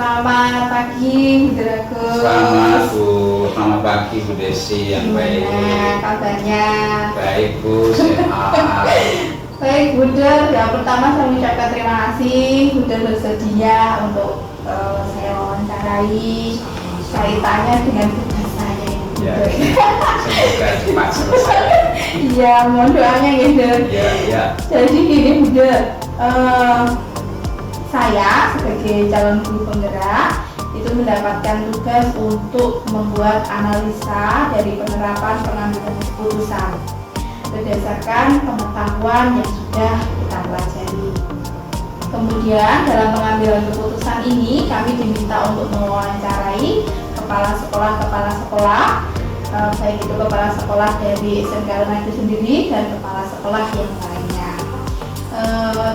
Selamat pagi, Bu Dragus. Selamat pagi Bu Desi yang baik. Gimana kabarnya? Baik Bu, sehat. Baik Bu Der, yang pertama saya mengucapkan terima kasih Bu Der bersedia untuk saya wawancarai kaitannya dengan tugas saya ini. Ya, semoga cepat selesai. Iya, mohon doanya ya Bu Der. Ya. Jadi gini Bu Der, saya sebagai calon guru penggerak itu mendapatkan tugas untuk membuat analisa dari penerapan pengambilan keputusan berdasarkan pengetahuan yang sudah kita pelajari. Kemudian dalam pengambilan keputusan ini kami diminta untuk mewawancarai kepala sekolah, baik itu kepala sekolah dari SMK Alun itu sendiri dan kepala sekolah yang lainnya.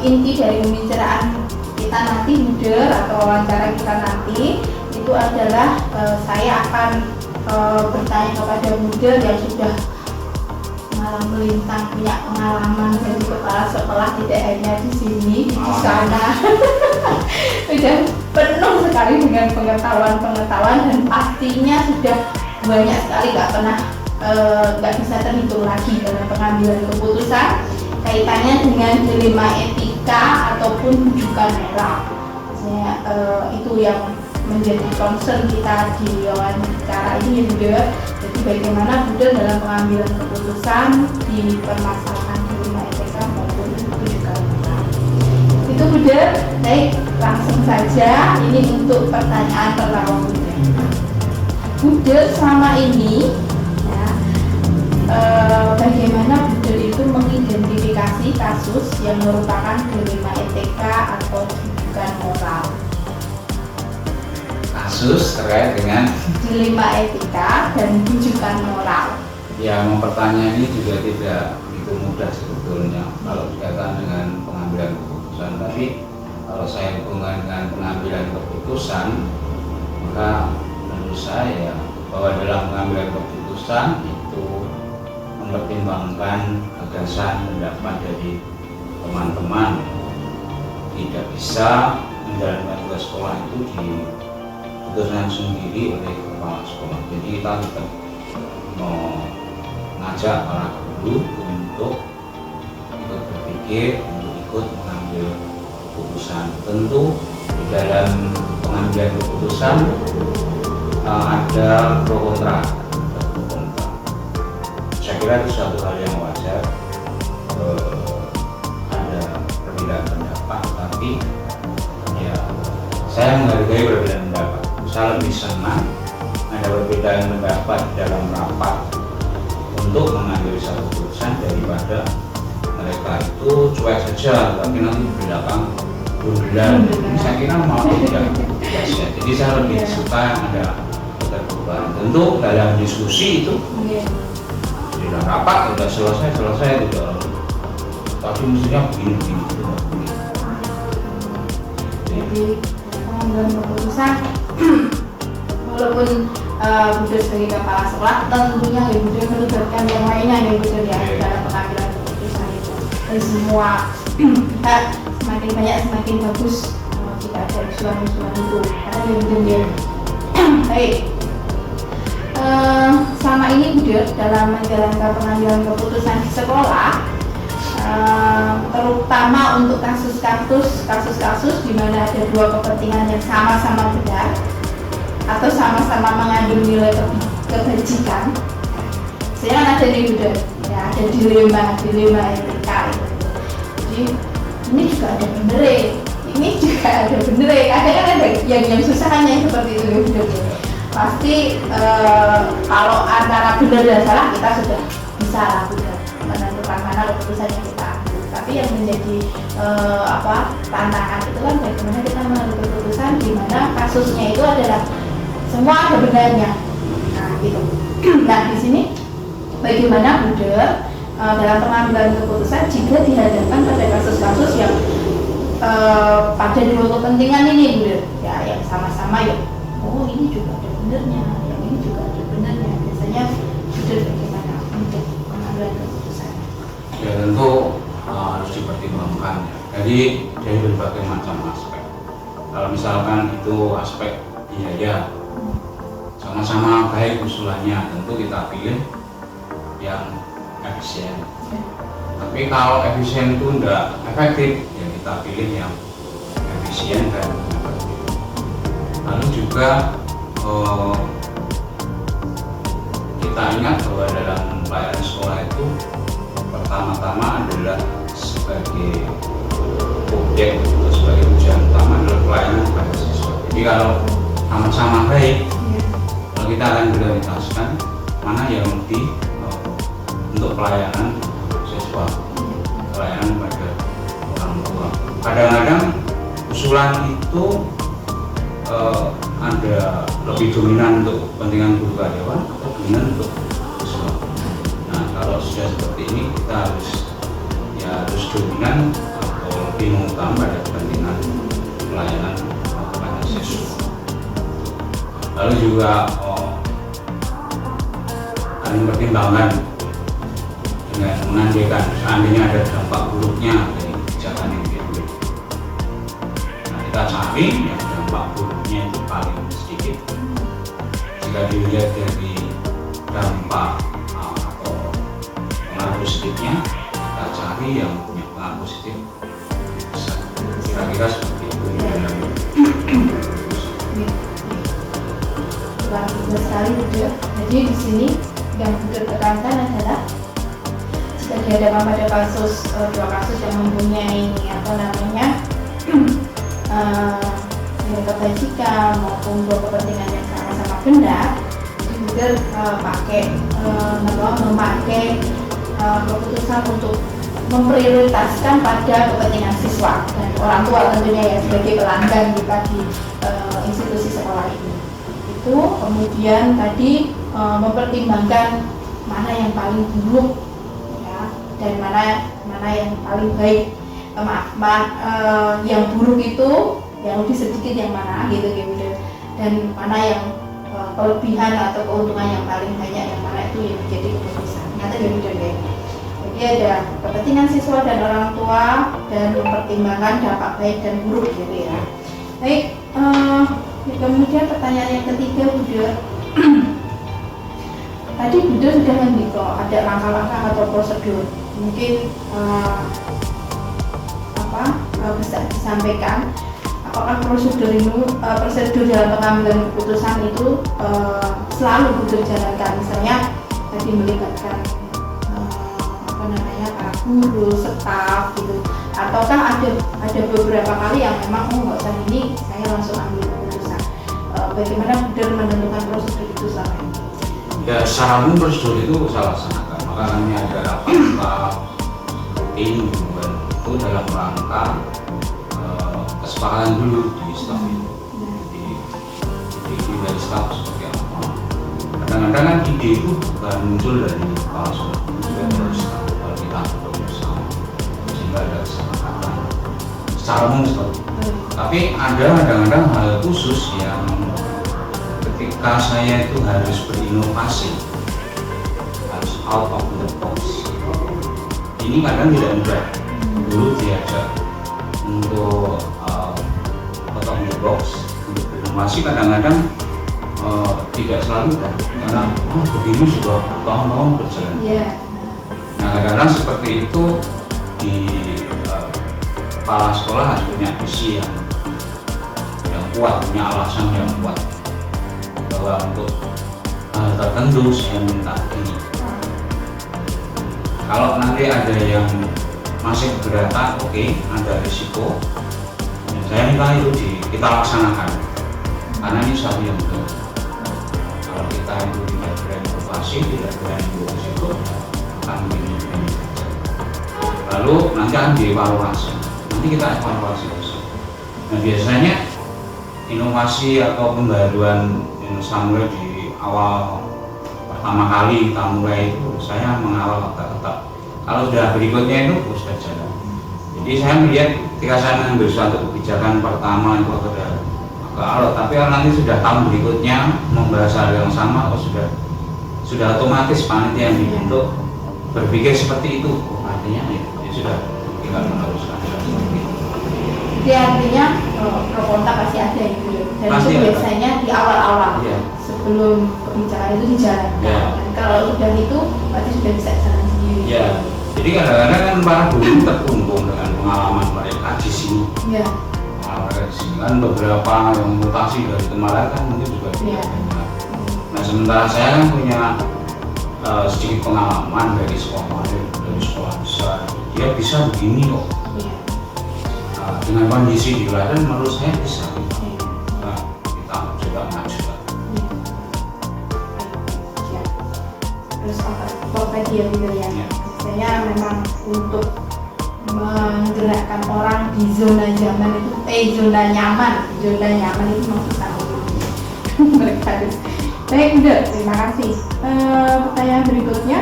Inti dari pembicaraan kita nanti muder atau wawancara kita nanti itu adalah saya akan bertanya kepada muder yang sudah malam melintang, punya pengalaman dari kepala sekolah, tidak hanya di sini, di sana. Sudah penuh sekali dengan pengetahuan dan pastinya sudah banyak sekali, nggak bisa terhitung lagi dalam pengambilan keputusan kaitannya dengan dilema etika ataupun rujukan moral. Itu yang menjadi concern kita di wawancara ini ya Bunda. Jadi bagaimana Bunda dalam pengambilan keputusan di permasalahan dilema etika maupun rujukan moral. Itu Bunda. Baik, langsung saja ini untuk pertanyaan pertama Bunda. Bunda selama ini bagaimana Bunda itu mengidentifikasi kasus yang merupakan dilema etika atau rujukan moral? Kasus terkait dengan dilema etika dan rujukan moral. Ya, mempertanyaan ini juga tidak begitu mudah sebetulnya kalau berkaitan dengan pengambilan keputusan. Tapi kalau saya hubungkan dengan pengambilan keputusan, maka menurut saya bahwa dalam pengambilan keputusan itu mempertimbangkan gagasan pendapat dari teman-teman, tidak bisa menjalankan tugas sekolah itu diputuskan sendiri oleh kepala sekolah. Jadi kita tetap mengajak para guru untuk ikut berpikir, untuk ikut mengambil keputusan. Tentu di dalam pengambilan keputusan ada pro kontra. Saya kira itu suatu hal yang wajar, ada perbedaan pendapat, tapi ya saya menghargai perbedaan pendapat. Saya lebih senang ada perbedaan pendapat dalam rapat untuk mengambil satu keputusan daripada mereka itu cuek saja tapi nanti di belakang berbelan. Saya kira malah tidak biasa. Jadi saya lebih suka ada perubahan. Tentu dalam diskusi itu dalam rapat sudah selesai tidak, tapi mestinya begini. Jadi pengambilan keputusan walaupun Bunda sebagai kepala sekolah tentunya ya Bunda melibatkan yang lainnya ya Bunda ya dalam pengambilan keputusan itu. Dan semua pihak semakin banyak semakin bagus kita ada usulan-usulan itu karena ya Bunda ya. Baik. Selama ini Bunda dalam menjalankan pengambilan keputusan di sekolah, terutama untuk kasus-kasus di mana ada dua kepentingan yang sama-sama benar atau sama-sama mengandung nilai kebajikan, saya kan ada nih Bunda, ya ada dilema etika. Jadi ini juga ada bener, ini juga ada bener. Kadang kan ada yang susahnya seperti itu ya Bunda. Pasti kalau antara benar dan salah kita sudah bisa lah Bunda menentukan mana keputusan yang kita ambil. Tapi yang menjadi tantangan itu kan bagaimana kita mengambil keputusan di mana kasusnya itu adalah semua ada benarnya. Nah gitu. Nah di sini bagaimana Bunda dalam pengambilan keputusan jika dihadapkan pada kasus-kasus yang pada dua kepentingan ini Bunda, ya yang sama-sama ya. Oh ini juga ada benernya, yang ini juga ada benernya. Biasanya sudah bagaimana untuk pengambilan keputusan? Ya tentu harus dipertimbangkan ya. Jadi dari berbagai macam aspek. Kalau misalkan itu aspek biaya sama-sama baik usulannya, tentu kita pilih yang efisien. Tapi kalau efisien itu tidak efektif, ya kita pilih yang efisien dan efektif. Lalu juga kita ingat bahwa dalam pelayanan sekolah itu pertama-tama adalah sebagai objek atau sebagai tujuan utama adalah pelayanan kepada siswa. Jadi kalau sama-sama baik, kalau kita akan prioritaskan mana yang lebih untuk pelayanan siswa, pelayanan pada orang tua. Kadang-kadang usulan itu ada lebih dominan untuk kepentingan guru karyawan atau dominan untuk siswa. Nah, kalau sudah seperti ini kita harus dominan atau lebih mengutamakan pada kepentingan pelayanan kepada siswa. Lalu juga akan mempertimbangkan dengan menandakan seandainya ada dampak buruknya dari kebijakan yang diambil. Nah, kita cari yang dampak buruknya itu paling sedikit. Jika dilihat dari dampak atau pengaruh positifnya, kita cari yang punya pengaruh positif besar. Kira-kira seperti itu. Luar biasa sekali gitu. Jadi di sini yang ditekankan adalah jika dihadapkan pada dua kasus yang mempunyai nilai kebajikan maupun dua kepentingan yang sama-sama benar, jadi memakai keputusan untuk memprioritaskan pada kepentingan siswa dan orang tua tentunya ya sebagai pelanggan kita di institusi sekolah ini. Itu kemudian tadi mempertimbangkan mana yang paling buruk ya, dan mana yang paling baik. Yang buruk itu yang lebih sedikit yang mana gitu, dan mana yang kelebihan atau keuntungan yang paling banyak yang mana itu yang menjadi keputusan. Nyata ya. Jadi ada kepentingan siswa dan orang tua dan mempertimbangkan dampak baik dan buruk gitu ya. Baik, kemudian pertanyaan yang ketiga Bunda. Tadi Bunda sudah mendikto ada langkah-langkah atau prosedur. Mungkin bisa disampaikan apakah prosedur dalam pengambilan keputusan itu selalu dijalankan, misalnya tadi melibatkan para guru, staf gitu, ataukah ada beberapa kali yang memang nggak usah ini saya langsung ambil keputusan. Bagaimana Bunda menentukan prosedur itu selama ini? Ya, secara umum prosedur itu saya laksanakan, makanya ada rapat rutin itu dalam rangka kesepakatan dulu di staf itu. Jadi dari staf seperti apa. Kadang-kadang kan ide itu bukan muncul dari kepala sekolah, juga dari staf. Kalau kita bersama, sehingga ada kesepakatan secara umum seperti itu. Tapi ada kadang-kadang hal khusus yang ketika saya itu harus berinovasi, harus out of the box. Ini kadang tidak mudah. Dulu diajak untuk out of the box, untuk berinovasi kadang-kadang tidak selalu kan, karena begini sudah tahun-tahun berjalan. Nah, kadang-kadang seperti itu di kepala sekolah harus punya visi yang kuat, punya alasan yang kuat bahwa untuk hal tertentu saya minta ini. Kalau nanti ada yang masih keberatan, oke, ada risiko, ya saya minta itu kita laksanakan, karena ini satu yang betul. Kalau kita itu tidak berinovasi, tidak berani berisiko, akan begini. Lalu nanti akan dievaluasi, nanti kita evaluasi. Nah, biasanya inovasi atau pembaruan yang sampai di awal pertama kali kita mulai itu, saya mengawal tetap. Kalau sudah berikutnya itu sudah jalan. Jadi saya melihat ketika saya mengambil suatu kebijakan pertama itu agak alot, tapi kalau nanti sudah tahun berikutnya membahas hal yang sama, sudah otomatis panitia yang dibentuk berpikir seperti itu. Artinya ya sudah tinggal meneruskan seperti itu. Jadi Jadi artinya pro kontra pasti ada itu ya. Dan Pasti itu ada. biasanya di awal-awal Iya. sebelum pembicaraan itu dijalankan. Iya. Dan kalau sudah itu berarti sudah bisa jalan sendiri. Ya, jadi kadang-kadang kan para guru terkungkung dengan pengalaman mereka di sini. Iya. Pengalaman mereka di sini kan beberapa yang mutasi dari kemarin kan mungkin juga Iya. tidak benar. Nah sementara saya kan punya sedikit pengalaman dari sekolah besar. Dia bisa begini kok. Iya. Nah, dengan kondisi di Klaten menurut saya bisa. Iya. Nah, kita coba maju. Ya. Terus apa? Tadi ya gitu ya. Ya. Biasanya memang untuk menggerakkan orang di zona nyaman itu zona nyaman itu maksud mereka harus baik. Udah, terima kasih. Pertanyaan berikutnya,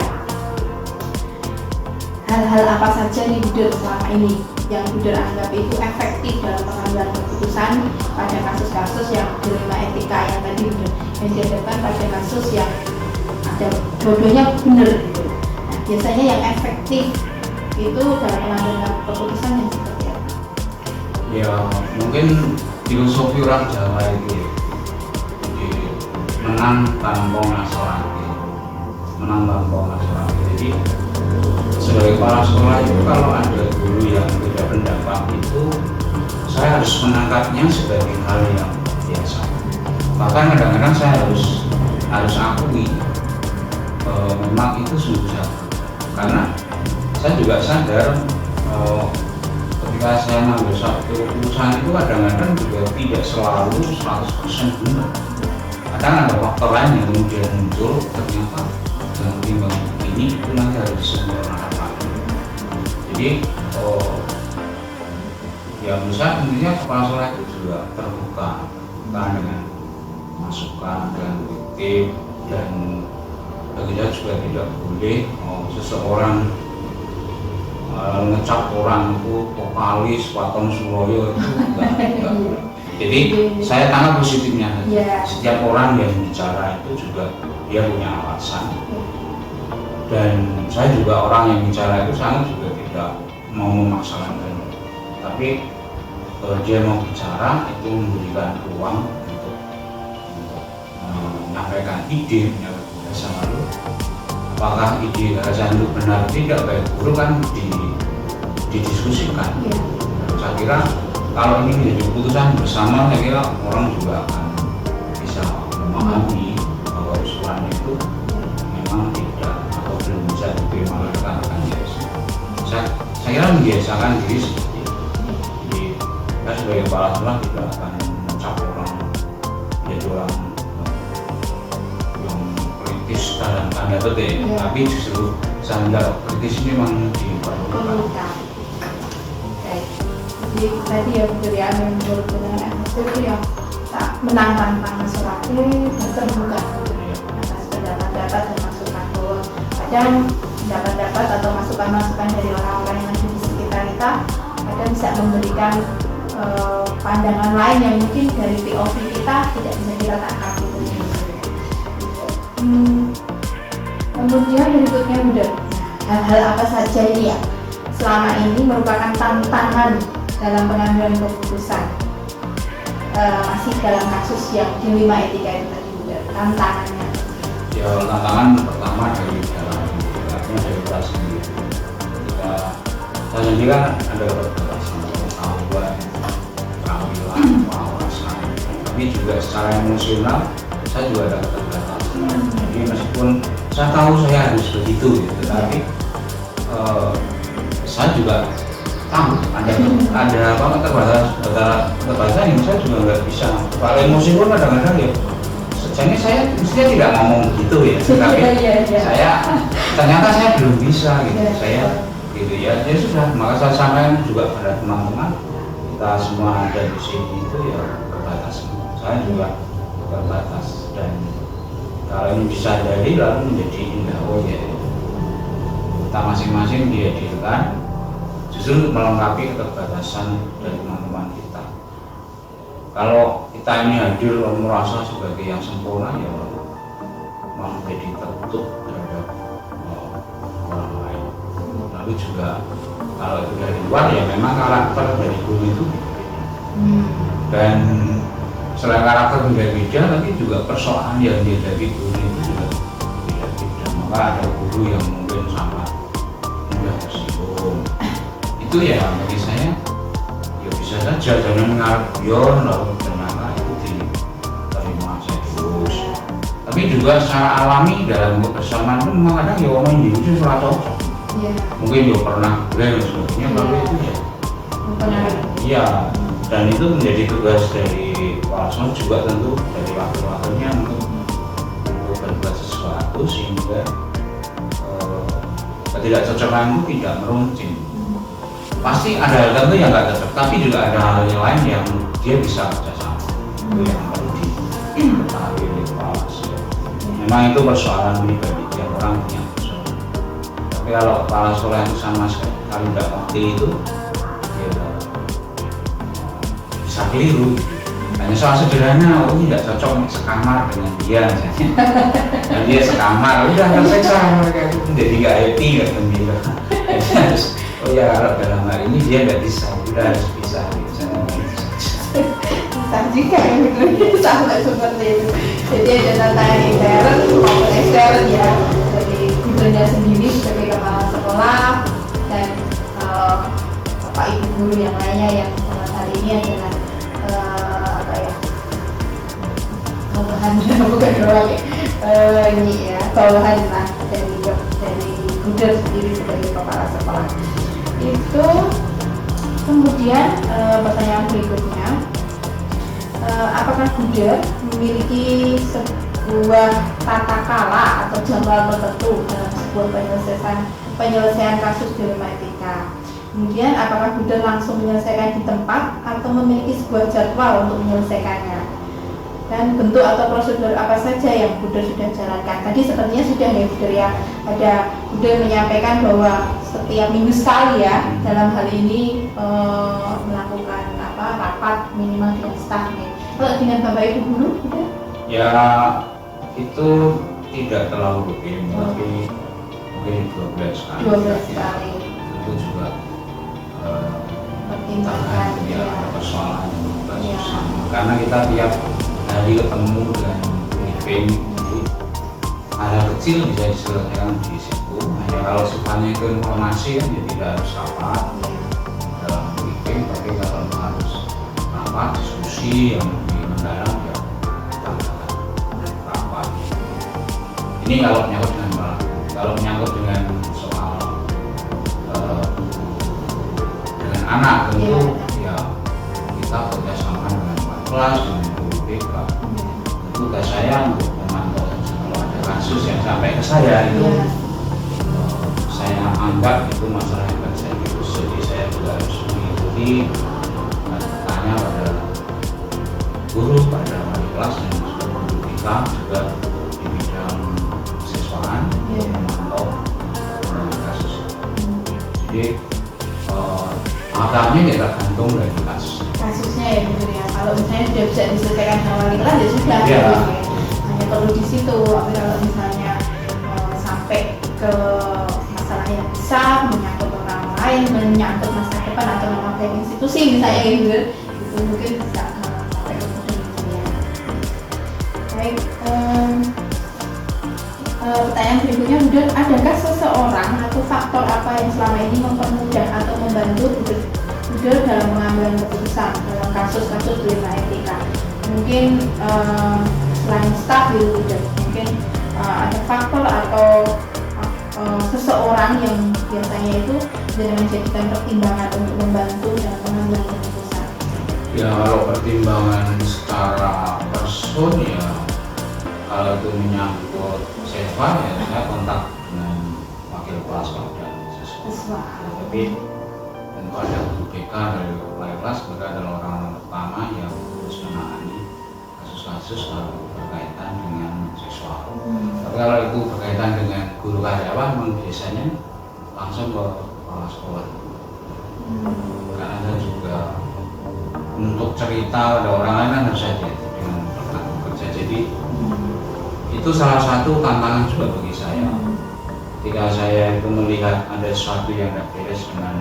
hal-hal apa saja nih Buder selama ini yang Buder anggap itu efektif dalam pengambilan keputusan pada kasus-kasus yang dilema etika yang tadi Buder yang dihadapkan pada kasus yang ada dua-duanya benar gitu. Nah, biasanya yang efektif itu dalam pengambilan keputusan yang seperti apa? Ya mungkin filosofi orang Jawa itu ya. Jadi, menang tanpa ngasorake. Jadi sebagai kepala sekolah itu kalau ada guru yang tidak pendapat itu saya harus menangkapnya sebagai hal yang biasa. Bahkan kadang-kadang saya harus akui memang itu sungguh salah. Karena saya juga sadar ketika saya mengambil satu keputusan itu kadang-kadang juga tidak selalu 100% benar. Kadang ada faktor lain yang kemudian muncul, ternyata yang ketimbang ini itu nanti harus disempurnakan. Jadi ya bisa intinya kepala sekolah itu juga terbuka dengan masukan dan kritik, dan kita juga tidak boleh seseorang ngecap orang itu vokalis Waton Suroyo itu enggak. Jadi saya tangkap positifnya. Yeah. Setiap orang yang bicara itu juga dia punya alasan. Dan saya juga orang yang bicara itu sangat juga tidak mau memaksakan. Tapi dia mau bicara itu memberikan ruang untuk menyampaikan ide, menyampaikan gagasan. Lalu apakah ide gagasan itu benar tidak baik buruk kan didiskusikan. Yeah. Saya kira kalau ini menjadi keputusan bersama, saya kira orang juga akan bisa memahami bahwa usulan itu memang tidak atau belum bisa diterima oleh rekan-rekan. Saya kira membiasakan diri seperti itu. Jadi kita sebagai kepala sekolah tidak akan mencap orang menjadi orang yang kritis dalam tanda petik, tapi justru saya melihat kritis ini memang diperlukan. Jadi tadi ya Buder ya, menurut dengan efektif itu yang tak menantang masyarakat dan terbuka atas pendapat-pendapat dan masukan, bahwa kadang pendapat-pendapat atau masukan-masukan dari orang-orang yang ada di sekitar kita kadang bisa memberikan pandangan lain yang mungkin dari POV kita tidak bisa kita tangkap gitu. Kemudian berikutnya Buder, hal-hal apa saja ini ya selama ini merupakan tantangan dalam pengambilan keputusan, masih dalam kasus yang dilema etika itu tadi Buder, tantangannya? Ya tantangan pertama dari dalam dari kita sendiri. Saya sendiri kan ada keterbatasan pengetahuan, keterampilan, wawasan, tapi juga secara emosional saya juga ada keterbatasan. Jadi meskipun saya tahu saya harus begitu, gitu, tapi saya juga tahu ada apa keterbatasan yang saya juga nggak bisa. Kalau emosi pun kadang-kadang ya sejauhnya saya mestinya tidak ngomong gitu ya, tapi saya ternyata saya belum bisa gitu. Saya gitu ya sudah, maka saya sampaikan juga pada teman-teman, kita semua ada di sini itu ya terbatas. Saya juga terbatas, dan kalau ini disadari lalu menjadi indah, oh ya kita masing-masing dihadirkan justru untuk melengkapi keterbatasan dari teman-teman kita. Kalau kita ini hadir merasa sebagai yang sempurna, ya malah menjadi tertutup terhadap orang lain. Lalu juga kalau itu dari luar, ya memang karakter dari guru itu berbeda. Dan selain karakter beda-beda, tapi juga persoalan yang dihadapi guru itu juga beda-beda. Maka ada guru yang mungkin sangat mudah tersinggung. Itu ya bagi saya ya bisa saja, jangan ngarep bion lalu ternyata itu diterima saja terus. Tapi juga secara alami dalam kebersamaan itu memang kadang ya orang Indonesia sudah cocok. Mungkin ya pernah dan sebagainya, tapi itu ya iya, dan itu menjadi tugas dari kepala sekolah juga tentu dari wakil-wakilnya untuk berbuat sesuatu sehingga ketidakcocokan itu tidak meruncing. Pasti ada hal tertentu yang nggak cocok, tapi juga ada hal yang lain yang dia bisa kerjasama. Itu yang perlu diketahui oleh kepala sekolah. Memang itu persoalan pribadi tiap orang punya persoalan. Tapi kalau kepala sekolah itu sama sekali tidak ngerti itu, ya bisa keliru. Hanya soal sederhana, oh tidak cocok sekamar dengan dia misalnya. Dan dia sekamar, udah tersiksa mereka itu menjadi nggak happy, nggak gembira. Oh ya, kalau dalam hal ini dia nggak bisa, udah harus bisa. Bisa juga ya, sampai seperti itu. Jadi ada tantangan intern maupun ekstern ya, dari gurunya sendiri sebagai kepala sekolah dan bapak ibu guru yang lainnya yang hari ini adalah bawahan bukan doang ini ya, bawahan lah dari guru sendiri sebagai kepala sekolah. Itu kemudian pertanyaan berikutnya, apakah Buder memiliki sebuah tata cara atau jadwal tertentu dalam sebuah penyelesaian kasus dilema etika? Kemudian apakah Buder langsung menyelesaikan di tempat atau memiliki sebuah jadwal untuk menyelesaikannya? Dan bentuk atau prosedur apa saja yang Buder sudah jalankan? Tadi sepertinya sudah ya Buder ya, ada Buder menyampaikan bahwa setiap minggu sekali ya dalam hal ini melakukan rapat minimal dengan staf nih. Kalau dengan Bapak Ibu guru Buder? Ya itu tidak terlalu rutin, tapi mungkin 12 kali. 12 kali. Itu juga pertimbangan ya persoalan ya. Karena kita tiap hari ketemu dan briefing, hal kecil bisa diselesaikan di situ. Hanya kalau sifatnya itu informasi kan ya tidak harus rapat dalam briefing, tapi kalau harus rapat diskusi yang lebih mendalam ya kita rapat. Ini kalau menyangkut dengan kalau menyangkut dengan soal dengan anak tentu ya kita bekerjasama dengan Pak kelas dengan BK. Tugas saya untuk memantau kalau ada kasus yang sampai ke saya itu saya anggap itu masalah yang akan saya urus. Jadi saya juga harus mengikuti tanya pada guru, pada wali kelas dan guru BK juga di bidang siswaan memantau kasus. Jadi makanya kita gantung dari kasusnya ya betul ya. Kalau misalnya sudah bisa diselesaikan sama wali kelas ya sudah ya. Hanya perlu di situ. Tapi kalau misalnya sampai ke masalah yang besar, menyangkut orang lain, menyangkut masa depan atau nama baik institusi misalnya gitu, itu mungkin bisa sampai ke situ ya. Baik, pertanyaan berikutnya, adakah seseorang atau faktor apa yang selama ini mempermudah atau membantu Buder dalam pengambilan keputusan dalam kasus-kasus dilema etika? Mungkin selain staf di Buder, mungkin ada faktor atau seseorang yang biasanya itu menjadikan pertimbangan untuk membantu dalam pengambilan keputusan. Ya kalau pertimbangan secara person ya, kalau itu menyangkut siswa ya saya kontak dengan wakil kelas dan siswa. Tapi tentu ada guru BK dari wali kelas, mereka adalah orang-orang pertama yang harus menangani kasus-kasus berkaitan dengan siswa. Tapi kalau itu berkaitan dengan guru karyawan, memang biasanya langsung ke kepala sekolah. Karena ada juga untuk cerita pada orang lain kan harus hati-hati dengan rekan kerja. Jadi itu salah satu tantangan juga bagi saya. Ketika saya itu melihat ada sesuatu yang tidak beres dengan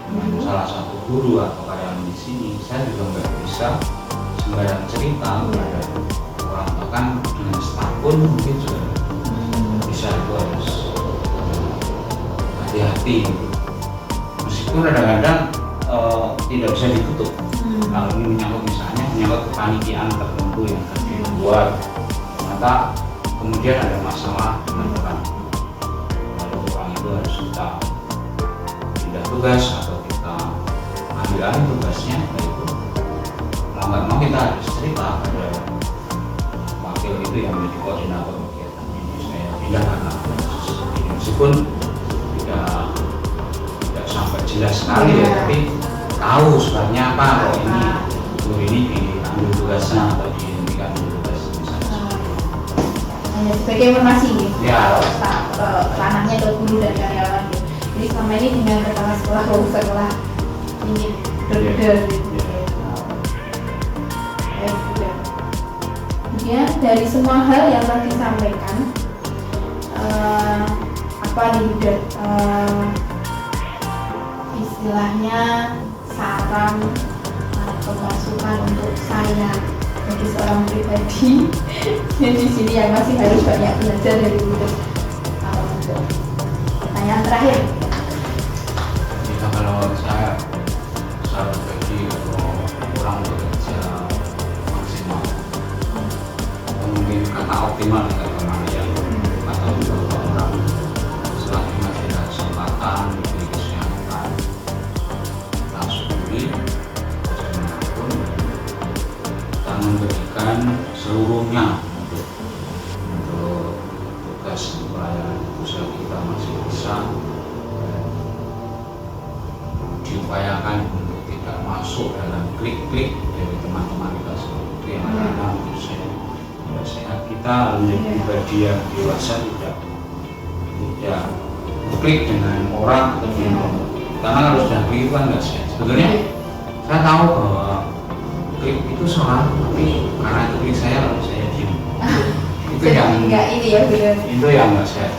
dengan salah satu guru atau karyawan di sini, saya juga nggak bisa sembarang cerita kepada orang, bahkan dengan staff pun mungkin juga bisa itu harus hati-hati gitu. Meskipun kadang-kadang tidak bisa ditutup. Kalau ini menyangkut kepanitiaan tertentu yang tadi dibuat, ternyata kemudian ada masalah dengan orang, lalu orang itu harus kita pindah tugas atau kita ambil alih tugasnya, itu mau nggak mau kita harus cerita pada wakil itu yang menjadi koordinator kegiatan ini, saya pindah karena ini, meskipun tidak sampai jelas sekali ya, tapi tahu sebabnya apa kalau ini diambil tugasnya atau dihentikan tugas misalnya. Hanya sebagai informasi nih, Ya. ranahnya ke guru dan karyawan gitu. Jadi selama ini dengan kepala sekolah, sekolah ingin berbeda gitu. Kemudian dari semua hal yang tadi disampaikan, apa nih udah istilahnya saran atau masukan untuk saya jadi seorang pribadi di sini yang masih harus banyak belajar dari guru. Untuk pertanyaan terakhir, Bisa kalau saya bagi orang bekerja maksimal, atau mungkin kata optimal tidak kemana ya, atau beberapa orang selagi masih ada kesempatan diberi kesehatan, kita syukuri bagaimanapun kita memberikan seluruhnya untuk tugas pelayanan usaha kita masih bisa, dan diupayakan untuk tidak masuk dalam klik-klik dari teman-teman kita seperti yang anak-anak menurut saya tidak sehat. Kita harus menjadi pribadi yang dewasa, tidak klik dengan orang atau dengan orang, karena kalau sudah klik itu kan nggak sehat. Sebetulnya saya tahu bahwa klik itu salah, tapi karena itu klik saya lalu saya diam. Itu yang enggak ini ya benar. itu yang nggak sehat.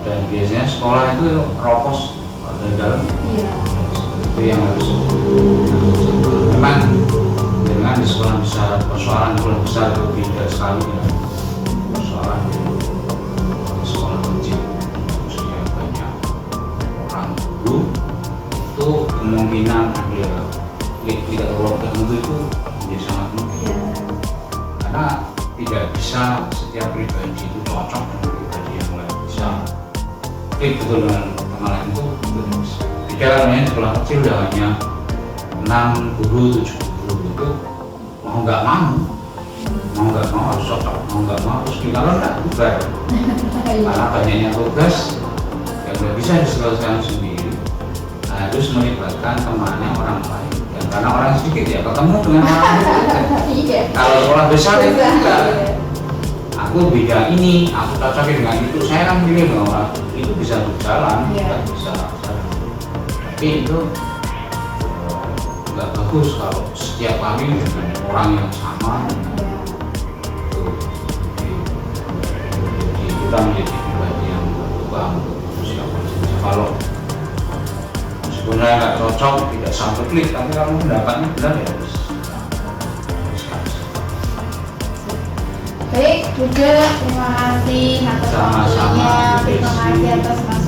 Dan biasanya sekolah itu ropos dari dalam. Itu yang harus memang dengan di sekolah besar, persoalan sekolah besar itu beda sekali dengan persoalan di sekolah kecil. Maksudnya banyak orang guru itu kemungkinan ada tidak terlalu tertentu itu menjadi sangat mungkin, karena tidak bisa setiap pribadi itu cocok dengan pribadi yang lain, bisa klik betul dengan teman lain itu tidak bisa. Jika namanya sekolah kecil udah hanya 6 guru, 7 guru itu mau nggak mau harus cocok, mau nggak mau harus kalau nggak bubar, karena banyaknya tugas yang nggak bisa diselesaikan sendiri, harus melibatkan temannya orang lain. Dan karena orang sedikit ya ketemu dengan orang lain. Kalau sekolah besar itu enggak, aku beda ini, aku cocoknya dengan itu, saya kan pilih dengan orang itu bisa berjalan, nggak bisa. Tapi itu nggak bagus kalau setiap kali dengan orang yang sama. Jadi kita menjadi pribadi yang berubah untuk siapa saja. Kalau meskipun saya nggak cocok, tidak sampai klik, tapi kalau pendapatnya benar ya harus. Baik, juga terima kasih atas Sama-sama, waktunya, terima kasih atas masukannya.